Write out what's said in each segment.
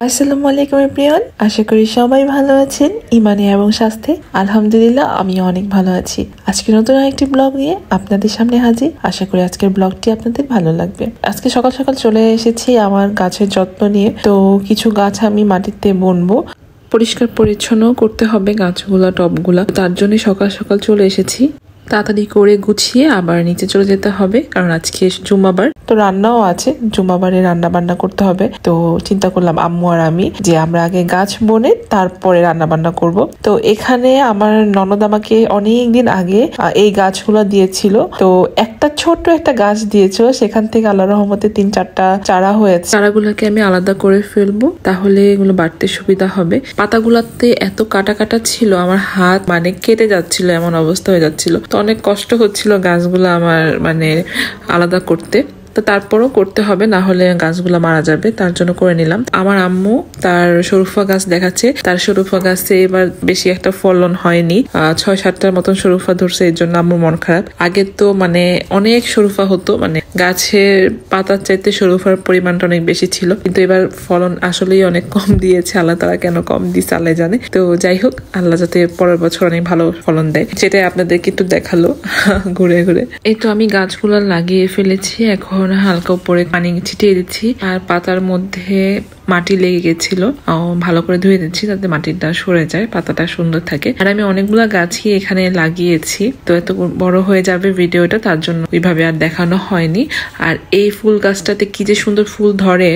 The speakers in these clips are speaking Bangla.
আসসালামু আলাইকুম এভরিওয়ান, আশা করি সবাই ভালো আছেন ইমানে এবং স্বাস্থ্যে। আলহামদুলিল্লাহ আমি অনেক ভালো আছি। আজকে নতুন একটি ব্লগ নিয়ে আপনাদের সামনে হাজির। আশা করি আজকের ব্লগটি আপনাদের ভালো লাগবে। আজকে সকাল সকাল চলে এসেছি আমার গাছের যত্ন নিয়ে। তো কিছু গাছ আমি মাটিতে বুনবো, পরিষ্কার পরিচ্ছন্ন করতে হবে গাছগুলা টবগুলা। তার জন্য সকাল সকাল চলে এসেছি। তাড়াতাড়ি করে গুছিয়ে আবার নিচে চলে যেতে হবে, কারণ আজকে জুম্মাবার, তো রান্নাও আছে। জুম্মাবারে রান্না বান্না করতে হবে। তো চিন্তা করলাম আম্মু আর আমি যে আমরা আগে গাছ বনে তারপরে রান্না বান্না করব। তো এখানে আমার ননদ আমাকে অনেকদিন আগে এই গাছগুলো দিয়েছিল। তো একটা ছোট্ট একটা গাছ দিয়েছিল, সেখান থেকে আল্লাহর রহমতে 3-4টা চারা হয়েছে। চারাগুলোকে আমি আলাদা করে ফেলবো, তাহলে এগুলো বাড়তে সুবিধা হবে। পাতাগুলাতে এত কাটা কাটা ছিল, আমার হাত কেটে যাচ্ছিল, এমন অবস্থা হয়ে যাচ্ছিল। তো অনেক কষ্ট হচ্ছিল গাছগুলো আমার আলাদা করতে। তো তারপরও করতে হবে, না হলে গাছগুলো মারা যাবে, তার জন্য করে নিলাম। আমার আম্মু তার শরুফা গাছ দেখাচ্ছে। তার শরুফা গাছে এবার বেশি একটা ফলন হয়নি, 6-7টার মতন শরুফা ধরছে, এর জন্য আম্মুর মন খারাপ। আগে তো অনেক শরুফা হতো, গাছের পাতার চাইতে শরুফার পরিমাণটা অনেক বেশি ছিল, কিন্তু এবার ফলন আসলেই অনেক কম দিয়েছে। আল্লাহ তাআলা কেন কম দিচ্ছে আল্লাহ জানে। তো যাই হোক, আল্লাহ যাতে পরের বছর অনেক ভালো ফলন দেয়, সেটাই আপনাদেরকে একটু দেখালো ঘুরে ঘুরে। এই তো আমি গাছগুলো লাগিয়ে ফেলেছি। এখন হালকা উপরে পানি ছিটিয়ে দিচ্ছি, আর পাতার মধ্যে মাটি লেগে গেছিল, ভালো করে ধুয়ে দিচ্ছি যাতে মাটিটা সরে যায়, পাতাটা সুন্দর থাকে। আর আমি অনেকগুলা গাছই এখানে লাগিয়েছি, তো এত বড় হয়ে যাবে ভিডিওটা, তার জন্য ওইভাবে আর দেখানো হয়নি। আর এই ফুল গাছটাতে কি যে সুন্দর ফুল ধরে,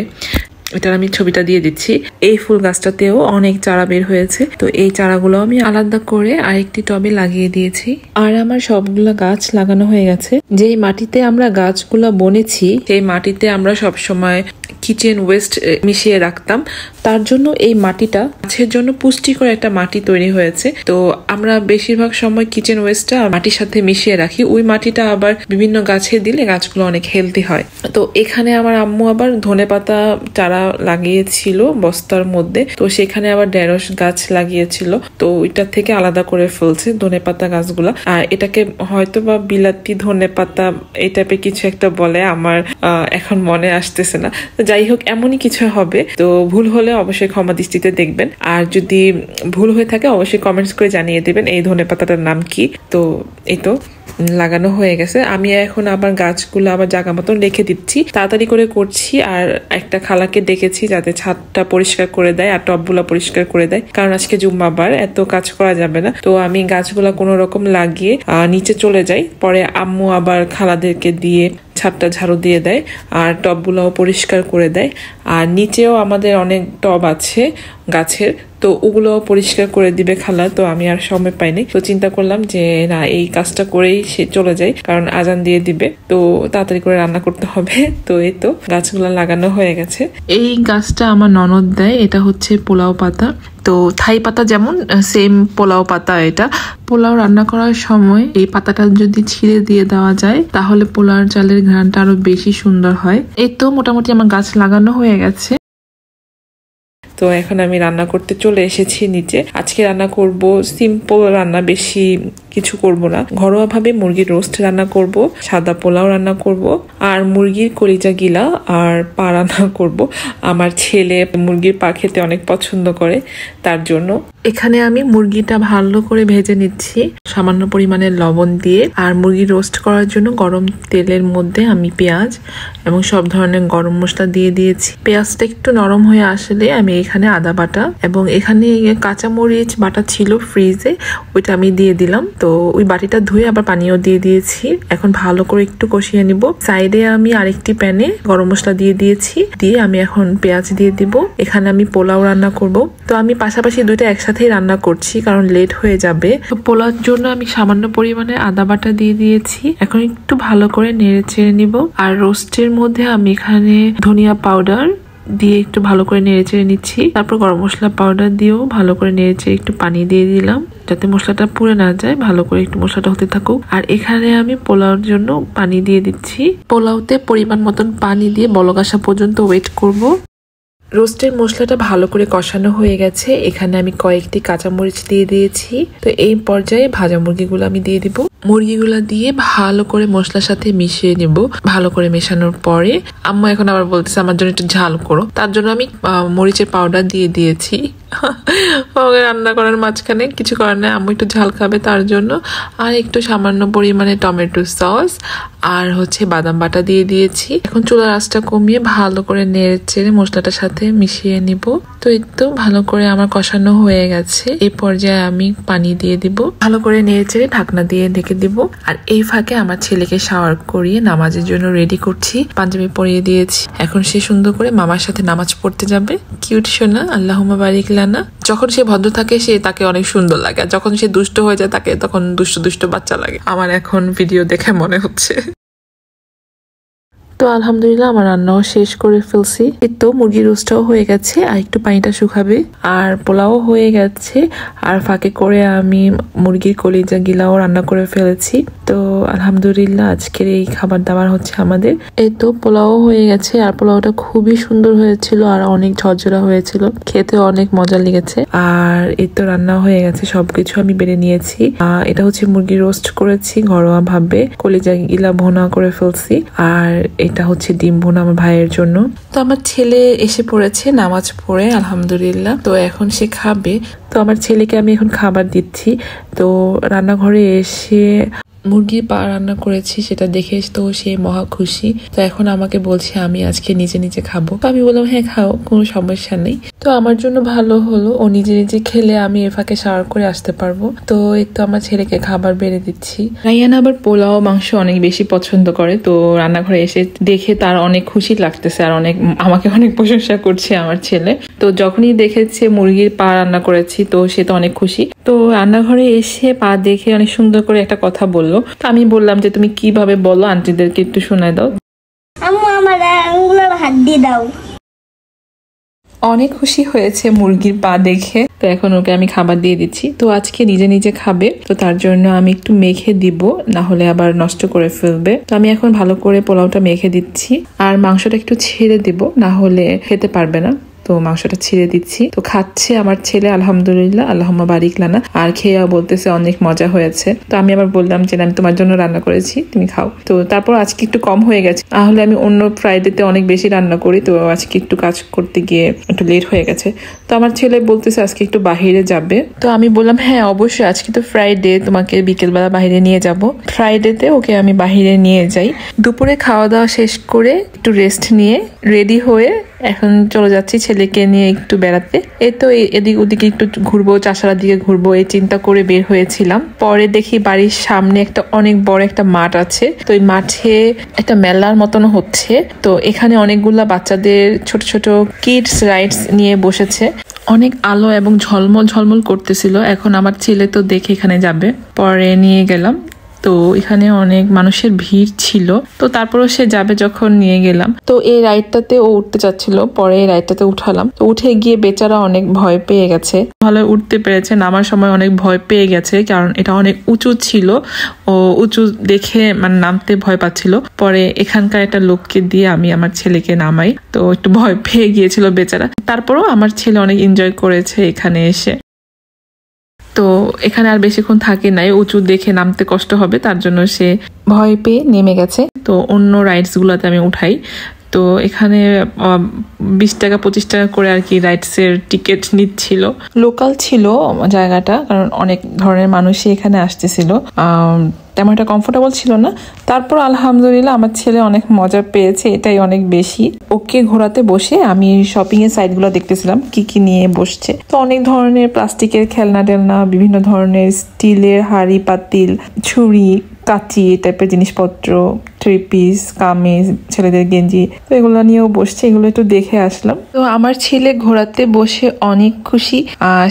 এটার আমি ছবিটা দিয়ে দিচ্ছি। এই ফুল গাছটাতেও অনেক চারা বের হয়েছে, তো এই চারাগুলো আমি আলাদা করে আরেকটি টবে লাগিয়ে দিয়েছি। আর আমার সবগুলা গাছ লাগানো হয়ে গেছে। যেই মাটিতে আমরা গাছগুলা বনেছি, সেই মাটিতে আমরা সবসময় কিচেন ওয়েস্ট মিশিয়ে রাখতাম। তার জন্য এই মাটিটা গাছের জন্য পুষ্টিকর একটা মাটি তৈরি হয়েছে। তো আমরা বেশিরভাগ সময় কিচেন ওয়েস্টটা মাটির সাথে মিশিয়ে রাখি। ওই মাটিটা আবার বিভিন্ন গাছে দিলে গাছগুলো অনেক হেলদি হয়। তো এখানে আমার আম্মু আবার ধনেপাতা চারা লাগিয়েছিল বস্তার মধ্যে, তো সেখানে আবার ঢেঁড়স গাছ লাগিয়েছিল, তো ওইটা থেকে আলাদা করে ফেলছে ধনেপাতা গাছগুলা। আর এটাকে হয়তো বা বিলাতি ধনেপাতা এই টাইপের কিছু একটা বলে, আমার এখন মনে আসতেছে না। যাই হোক, এমনই কিছু হবে। তো ভুল হলে অবশ্যই ক্ষমা দৃষ্টিতে দেখবেন, আর যদি ভুল হয়ে থাকে অবশ্যই কমেন্টস করে জানিয়ে দেবেন এই ধনেপাতাটার নাম কি। তো এই তো লাগানো হয়ে গেছে। আমি এখন আবার গাছগুলো আবার জায়গা মতন রেখে দিচ্ছি, তাড়াতাড়ি করে করছি। আর একটা খালাকে ডেকেছি যাতে ছাদটা পরিষ্কার করে দেয় আর টবগুলা পরিষ্কার করে দেয়, কারণ আজকে জুম্মাবার, এত কাজ করা যাবে না। তো আমি গাছগুলা কোনো রকম লাগিয়ে নিচে চলে যাই, পরে আম্মু আবার খালাদেরকে দিয়ে ছাদটা ঝাড়ু দিয়ে দেয় আর টবগুলাও পরিষ্কার করে দেয়। আর নিচেও আমাদের অনেক টব আছে গাছের, তো ওগুলোও পরিষ্কার করে দিবে খালা। তো আমি আর সময় পাইনি, তো চিন্তা করলাম যে না, এই কাজটা করেই সে চলে যায়, কারণ আজান দিয়ে দিবে, তো তাড়াতাড়ি করে রান্না করতে হবে। তো এই তো গাছগুলো লাগানো হয়ে গেছে। এই গাছটা আমার ননদ দেয়, এটা হচ্ছে পোলাও পাতা। তো থাই পাতা যেমন, সেম পোলাও পাতা। এটা পোলাও রান্না করার সময় এই পাতাটা যদি ছিঁড়ে দিয়ে দেওয়া যায়, তাহলে পোলাওর চালের ঘ্রাণটা আরো বেশি সুন্দর হয়। এই তো মোটামুটি আমার গাছ লাগানো হয়ে গেছে। তো এখন আমি রান্না করতে চলে এসেছি নিচে। আজকে রান্না করব সিম্পল রান্না, বেশি কিছু করব না। ঘরোয়া ভাবে মুরগির রোস্ট রান্না করব, সাদা পোলাও রান্না করব, আর মুরগির কলিজা গিলা আর পা রান্না করব। আমার ছেলে মুরগির পা খেতে অনেক পছন্দ করে, তার জন্য এখানে আমি মুরগিটা ভালো করে ভেজে নিচ্ছি সামান্য পরিমাণে লবণ দিয়ে। আর মুরগি রোস্ট করার জন্য গরম তেলের মধ্যে আমি পেঁয়াজ এবং সব ধরনের গরম মশলা দিয়ে দিয়েছি। পেঁয়াজটা একটু নরম হয়ে আসলে আমি এখানে আদা বাটা এবং এখানে কাঁচামরিচ বাটা ছিল ফ্রিজে, ওইটা আমি দিয়ে দিলাম। তো ওই বাটিটা ধুয়ে আবার পানিও দিয়ে দিয়েছি। এখন ভালো করে একটু কষিয়ে নিব। সাইডে আমি আরেকটি প্যানে গরম মশলা দিয়ে দিয়েছি, দিয়ে আমি এখন পেঁয়াজ দিয়ে দিব। এখানে আমি পোলাও রান্না করব। তো আমি পাশাপাশি দুইটা একসাথেই রান্না করছি, কারণ লেট হয়ে যাবে। তো পোলাওর জন্য আমি সামান্য পরিমাণে আদা বাটা দিয়ে দিয়েছি। এখন একটু ভালো করে নেড়ে চেড়ে নিব। আর রোস্টের মধ্যে আমি এখানে ধনিয়া পাউডার দিয়ে একটু ভালো করে নেড়ে চেড়ে নিচ্ছি। তারপর গরম মশলা পাউডার দিয়েও ভালো করে নেড়ে চেড়ে একটু পানি দিয়ে দিলাম, যাতে মশলাটা পুড়ে না যায়। ভালো করে একটু মশলাটা হতে থাকুক। আর এখানে আমি পোলাওর জন্য পানি দিয়ে দিচ্ছি। পোলাওতে পরিমাণ মতন পানি দিয়ে বলক আসা পর্যন্ত ওয়েট করব। রোস্টের মশলাটা ভালো করে কষানো হয়ে গেছে। এখানে আমি কয়েকটি কাঁচামরিচ দিয়ে দিয়েছি। তো এই পর্যায়ে ভাজা মুরগিগুলো আমি দিয়ে দিব। মুরগিগুলা দিয়ে ভালো করে মশলার সাথে মিশিয়ে নেব। ভালো করে মেশানোর পরে আম্মা এখন আবার বলতেছে আমার জন্য একটু ঝাল করো, তার জন্য আমি মরিচের পাউডার দিয়ে দিয়েছি। রান্না করার মাঝখানে কিছু করার নাই, আম্মু একটু ঝাল খাবে তার জন্য। আর একটু সামান্য পরিমাণে টমেটো সস আর বাদাম বাটা দিয়ে দিয়েছি। এখন চুলার আঁচটা কমিয়ে ভালো করে নেড়ে চেড়ে মশলাটার সাথে মিশিয়ে নিব। তো এই তো ভালো করে আমার কষানো হয়ে গেছে। এই পর্যায়ে আমি পানি দিয়ে দিব, ভালো করে নেড়ে চেড়ে ঢাকনা দিয়ে ঢেকে দিব। আর এই ফাঁকে আমার ছেলেকে শাওয়ার করিয়ে নামাজের জন্য রেডি করছি, পাঞ্জাবি পরিয়ে দিয়েছি। এখন সে সুন্দর করে মামার সাথে নামাজ পড়তে যাবে। কিউট শোনা, আল্লাহুম্মা বারিক লানা। যখন সে ভদ্র থাকে সে তাকে অনেক সুন্দর লাগে, আর যখন সে দুষ্ট হয়ে যায় তাকে তখন দুষ্ট দুষ্ট বাচ্চা লাগে, আমার এখন ভিডিও দেখে মনে হচ্ছে। তো আলহামদুলিল্লাহ আমার রান্নাও শেষ করে ফেলছি। এই তো মুরগির রোস্টটাও হয়ে গেছে, আর একটু পানিটা শুকাবে। আর পোলাও হয়ে গেছে, আর ফাঁকে করে আমি মুরগির কলিজা গিলাও রান্না করে ফেলেছি। তো আলহামদুলিল্লাহ আজকের এই খাবার দাবার হচ্ছে আমাদের। এই তো পোলাও হয়ে গেছে, আর পোলাওটা খুবই সুন্দর হয়েছিল আর অনেক ঝরঝরা হয়েছিল, খেতে অনেক মজা লেগেছে। আর এই তো রান্না হয়ে গেছে, সবকিছু আমি বেড়ে নিয়েছি। এটা মুরগির রোস্ট করেছি ঘরোয়া ভাবে, কলিজা গিলা ভোনা করে ফেলছি। আর এটা ডিম ভুনা আমার ভাইয়ের জন্য। তো আমার ছেলে এসে পড়েছে নামাজ পড়ে আলহামদুলিল্লাহ। তো এখন সে খাবে। তো আমার ছেলেকে আমি এখন খাবার দিচ্ছি। তো রান্নাঘরে এসে মুরগির পা রান্না করেছি, সেটা দেখে তো সে মহা খুশি। তো এখন আমাকে বলছে আমি আজকে নিজে নিজে খাবো। তো আমি বললাম হ্যাঁ খাও, কোনো সমস্যা নেই। তো আমার জন্য ভালো হলো, ও নিজে নিজে খেলে আমি এর ফাঁকে শাওয়ার করে আসতে পারবো। তো এই তো আমার ছেলেকে খাবার বেড়ে দিচ্ছি। রাইয়ান আবার পোলাও মাংস অনেক বেশি পছন্দ করে। তো রান্নাঘরে এসে দেখে তার অনেক খুশি লাগতেছে, আর আমাকে অনেক প্রশংসা করছে আমার ছেলে। তো যখনই দেখেছে মুরগির পা রান্না করেছি তো সে তো অনেক খুশি। তো রান্নাঘরে এসে পা দেখে অনেক সুন্দর করে একটা কথা বললো। তো আমি বললাম যে তুমি কিভাবে বলো, আন্টিদেরকে একটু শোনায় দাও। আম্মু আমার আঙ্গুলের হাত দিয়ে দাও। অনেক খুশি হয়েছে মুরগির পা দেখে। তো এখন ওকে আমি খাবার দিয়ে দিচ্ছি। তো আজকে নিজে নিজে খাবে, তো তার জন্য আমি একটু মেখে দিব, না হলে আবার নষ্ট করে ফেলবে। তো আমি এখন ভালো করে পোলাওটা মেখে দিচ্ছি, আর মাংসটা একটু ছেড়ে দিব, না হলে খেতে পারবে না। তো মাংসটা ছিঁড়ে দিচ্ছি। তো খাচ্ছে আমার ছেলে আলহামদুলিল্লাহ, আল্লাহুম্মা বারিক লানা। আর খেয়ে বলতেছে অনেক মজা হয়েছে। তো আমি আবার বললাম যে আমি তোমার জন্য রান্না করেছি, তুমি খাও। তো তারপর আজকে একটু কম হয়ে গেছে, তাহলে আমি অন্য ফ্রাইডেতে অনেক বেশি রান্না করি। তো আজকে একটু কাজ করতে গিয়ে একটু লেট হয়ে গেছে। তো আমার ছেলে বলতেছে আজকে একটু বাহিরে যাবে। তো আমি বললাম হ্যাঁ অবশ্যই, আজকে তো ফ্রাইডে, তোমাকে বিকেলবেলা বাহিরে নিয়ে যাব। ফ্রাইডেতে ওকে আমি বাহিরে নিয়ে যাই। দুপুরে খাওয়া দাওয়া শেষ করে একটু রেস্ট নিয়ে রেডি হয়ে এখন চলে যাচ্ছি ছেলেকে নিয়ে একটু বেড়াতে। এই তো এদিক ওদিকে একটু ঘুরবো, চাষারার দিকে ঘুরবো, এই চিন্তা করে বের হয়েছিলাম। পরে দেখি বাড়ির সামনে একটা অনেক বড় একটা মাঠ আছে। তো এই মাঠে একটা মেলার মতন হচ্ছে। তো এখানে অনেকগুলা বাচ্চাদের ছোট ছোট কিডস রাইডস নিয়ে বসেছে। অনেক আলো এবং ঝলমল ঝলমল করতেছিল। এখন আমার ছেলে তো দেখে এখানে যাবে, পরে নিয়ে গেলাম। তো এখানে অনেক মানুষের ভিড় ছিল, তো তারপরও সে যাবে যখন নিয়ে গেলাম। তো এই রাইডটাতে ও উঠতে চাচ্ছিল, পরে এই রাইডটাতে উঠালাম। তো উঠে গিয়ে বেচারা অনেক ভয় পেয়ে গেছে, ভালো উঠতে পেরেছে, নামার সময় অনেক ভয় পেয়ে গেছে, কারণ এটা অনেক উঁচু ছিল। ও উঁচু দেখে নামতে ভয় পাচ্ছিল। পরে এখানকার একটা লোককে দিয়ে আমি আমার ছেলেকে নামাই, তো একটু ভয় পেয়ে গিয়েছিল বেচারা। তারপরও আমার ছেলে অনেক এনজয় করেছে এখানে এসে। তো এখানে আর বেশিক্ষণ থাকে নাই, উঁচু দেখে নামতে কষ্ট হবে, তার জন্য সে ভয় পেয়ে নেমে গেছে। তো অন্য রাইডস গুলোতে আমি উঠাই। তো এখানে 20 টাকা 25 টাকা করে আর কি রাইডস এর টিকিট নিচ্ছিল। লোকাল ছিল জায়গাটা, কারণ অনেক ধরনের মানুষই এখানে আসতেছিল। তেমন একটা কমফোর্টেবল ছিল না। তারপর আলহামদুলিল্লাহ আমার ছেলে অনেক মজা পেয়েছে, এটাই অনেক বেশি। ওকে ঘোরাতে বসে আমি শপিং এর সাইট গুলো দেখতেছিলাম কি কি নিয়ে বসছে। তো অনেক ধরনের প্লাস্টিকের খেলনা টেলনা, বিভিন্ন ধরনের স্টিলের হাঁড়ি পাতিল, ছুরি, কাঁচি, এই টাইপের জিনিসপত্র, 3 পিস, কামিজ, ছেলেদের গেঞ্জি, তো এগুলো নিয়েও বসছে। এগুলো একটু দেখে আসলাম। তো আমার ছেলে ঘোরাতে বসে অনেক খুশি।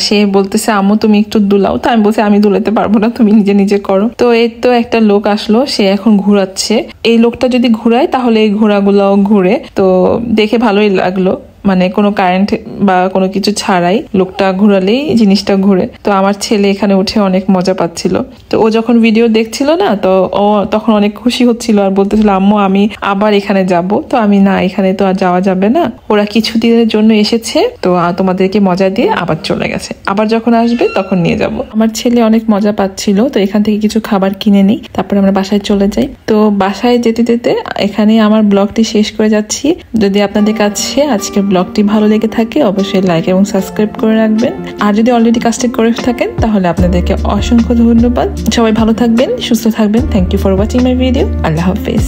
সে বলতেছে আম্মু তুমি একটু দুলাও। তো আমি বলছি আমি দুলাতে পারবো না, তুমি নিজে নিজে করো। তো এই তো একটা লোক আসলো, সে এখন ঘুরাচ্ছে। এই লোকটা যদি ঘুরায় তাহলে এই ঘোড়াগুলাও ঘুরে। তো দেখে ভালোই লাগলো, মানে কোনো কারেন্ট বা কোনো কিছু ছাড়াই লোকটা ঘোরালেই জিনিসটা ঘুরে। তো আমার ছেলে এখানে উঠে অনেক মজা পাচ্ছিল। তো ও যখন ভিডিও দেখছিল না, তো ও তখন অনেক খুশি হচ্ছিল আর বলতেছিল আম্মু আমি আবার এখানে যাব। তো আমি না, এখানে তো আর যাওয়া যাবে না, ওরা কিছুদিনের জন্য এসেছে, তো তোমাদেরকে মজা দিয়ে আবার চলে গেছে, আবার যখন আসবে তখন নিয়ে যাব। আমার ছেলে অনেক মজা পাচ্ছিল, তো এখান থেকে কিছু খাবার কিনে নিই, তারপরে আমরা বাসায় চলে যাই। তো বাসায় যেতে যেতে এখানে আমার ব্লগটি শেষ করে যাচ্ছি। যদি আপনাদের কাছে আজকের ব্লগটি ভালো লেগে থাকে অবশ্যই লাইক এবং সাবস্ক্রাইব করে রাখবেন, আর যদি অলরেডি কাজটি করে থাকেন তাহলে আপনাদেরকে অসংখ্য ধন্যবাদ। সবাই ভালো থাকবেন, সুস্থ থাকবেন। Thank you for watching my video. আল্লাহ হাফেজ।